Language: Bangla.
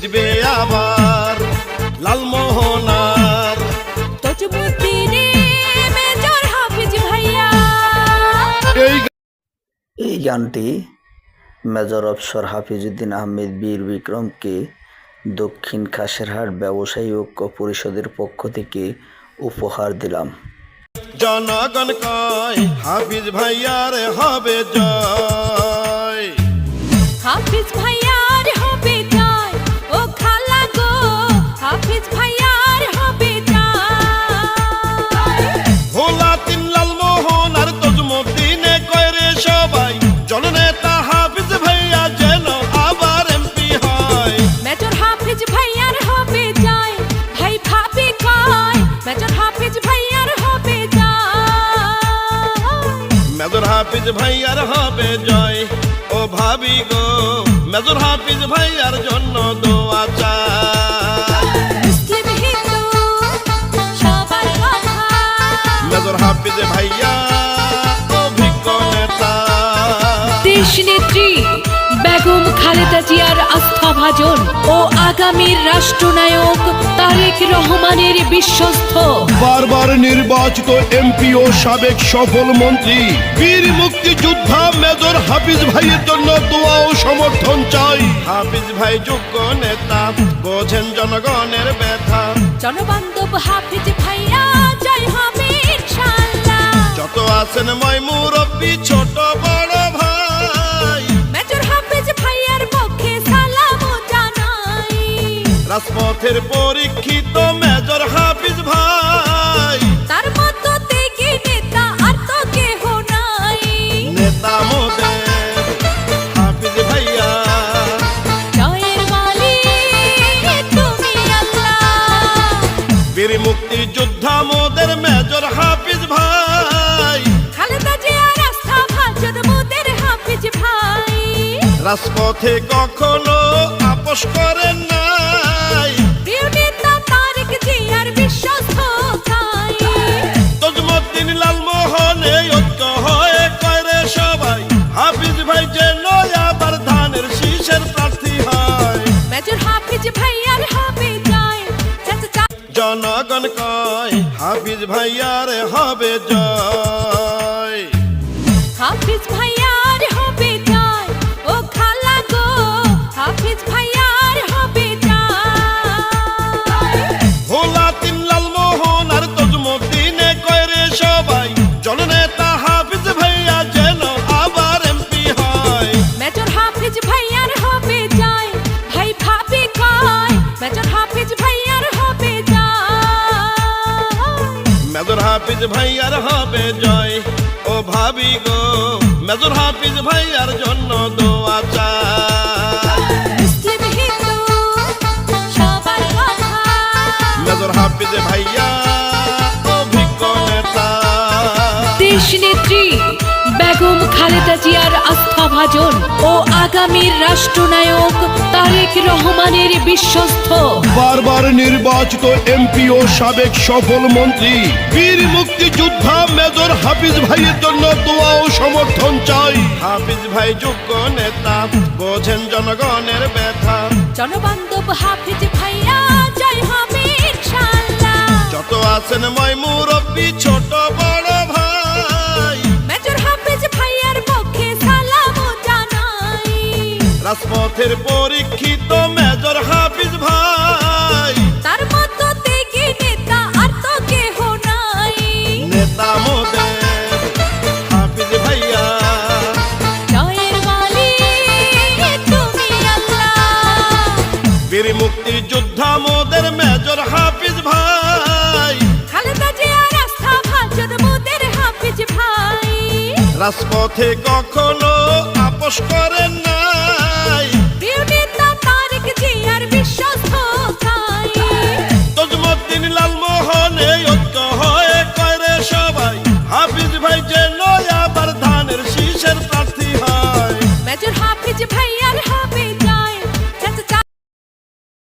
জিতবে আবার লালমোহনার তজুমুদ্দিনে মেজর হাফিজ ভাইয়া। এই গানটি মেজর অফিসার হাফিজউদ্দিন আহমেদ বীর বিক্রমকে দক্ষিণ খাসেরহাট ব্যবসায়ী ঐক্য পরিষদের পক্ষ থেকে উপহার দিলাম। জনগণ কয় হাফিজ ভাইয়ার হবে জয়, হাফিজ ভাইয়ার হবে জয়, ও খালা গো হাফিজ ভাইয়ার হবে জয়। ভোলা তিন লালমোহন আর তজুমুদ্দিনে কয় রে সবাই, জননেতা হাফিজ ভাইয়া যেন আবার এমপি হয়। মেজর হাফিজ ভাইয়ার হবে জয়, ভাই ভাবি কয় মেজর হাফিজ ভাইয়ার হবে জয়। মেজর হাফিজ ভাইয়ার হবে জয়, ও ভাবি গো মেজর হাফিজ ভাইয়ার জন্য দোয়া চাই। মুসলিম হিন্দু সবার কথা, মেজর হাফিজ ভাইয়া অভিজ্ঞ নেতা। দেশ নেত্রী বেগম খালেদা জিয়ার আস্থাভাজন ও আগামীর রাষ্ট্রনায়ক তারেক রহমানের বিশ্বস্ত, বারবার নির্বাচিত এমপি ও সাবেক সফল মন্ত্রী বীর মুক্তিযোদ্ধা মেজর হাফিজ ভাইয়ের জন্য দোয়া ও সমর্থন চাই। হাফিজ ভাই যোগ্য নেতা, বোঝেন জনগণের ব্যথা। জনবান্ধব হাফিজ ভাইয়া জয় হবে ইনশাআল্লাহ। যত আছেন ময় মুরব্বী ছোট বড় ভাই, মেজর হাফিজ ভাইয়ার পক্ষে সালাম জানাই। রাজপথের পরীক্ষিত মেজর হাফিজ ভাই, তার মতো ত্যাগী নেতা আর তো কেহ নাই। নেতা মোদের হাফিজ ভাইয়া। জয়ের মালিক তুমি আল্লাহ, বীর মুক্তিযোদ্ধা মোদের মেজর হাফিজ ভাই, খালেদা জিয়ার আস্থাভাজন মোদের হাফিজ ভাই। রাজপথে কখনো আপোষ করেন নাই, প্রিয় নেতা তারেক জিয়ার বিশ্বস্ত তাই। তজুমুদ্দিন লালমোহন এই ঐক্য হয়ে কয় রে সবাই, হাফিজ ভাই যেন আবার ধানের শীষের প্রার্থী হয়। মেজর হাফিজ ভাইয়ার হবে জয়, জনগণ কয় হাফিজ ভাইয়ার হবে জয়, হাফিজ ভাইয়ার হবে জয়, ও খালা গো হাফিজ ভাইয়ার হবে জয়। ভোলা তিন লালমোহন আর তজুমুদ্দিনে কয় রে সবাই, জননেতা হাফিজ ভাইয়া যেন আবার এমপি হয়। মেজর হাফিজ ভাইয়ার হবে জয়, ভাই ভাবি কয় মেজর হাফিজ ভাইয়ার হবে জয়। মেজর হাফিজ ভাইয়ার হবে জয়, ও ভাবি গো মেজর হাফিজ ভাইয়ার জন্য দোয়া চাই। মুসলিম হিন্দু সবার কথা, মেজর হাফিজ ভাইয়া অভিজ্ঞ নেতা। দেশ নেত্রী বেগম খালেদা জিয়ার আস্থাভাজন ও আগামীর রাষ্ট্রনায়ক তারেক রহমানের বিশ্বস্ত, বারবার নির্বাচিত এমপি ও সাবেক সফল মন্ত্রী বীর মুক্তিযোদ্ধা মেজর হাফিজ ভাইয়ের জন্য দোয়া ও সমর্থন চাই। হাফিজ ভাই যোগ্য নেতা, বোঝেন জনগণের ব্যথা। জনবান্ধব হাফিজ ভাইয়া জয় হবে ইনশাআল্লাহ। যত আছেন ময় মুরব্বী ছোট বড় ভাই, মেজর হাফিজ ভাইয়ার পক্ষে সালাম জানাই। রাজপথের পরীক্ষিত মেজর হাফিজ ভাই, তার মতো ত্যাগী নেতা আর তো কেহ নাই। নেতা মোদের হাফিজ ভাইয়া। জয়ের মালিক তুমি আল্লাহ, বীর মুক্তিযোদ্ধা মোদের মেজর হাফিজ ভাই, খালেদা জিয়ার আস্থাভাজন মোদের হাফিজ ভাই। রাজপথে কখনো আপোষ করেন না,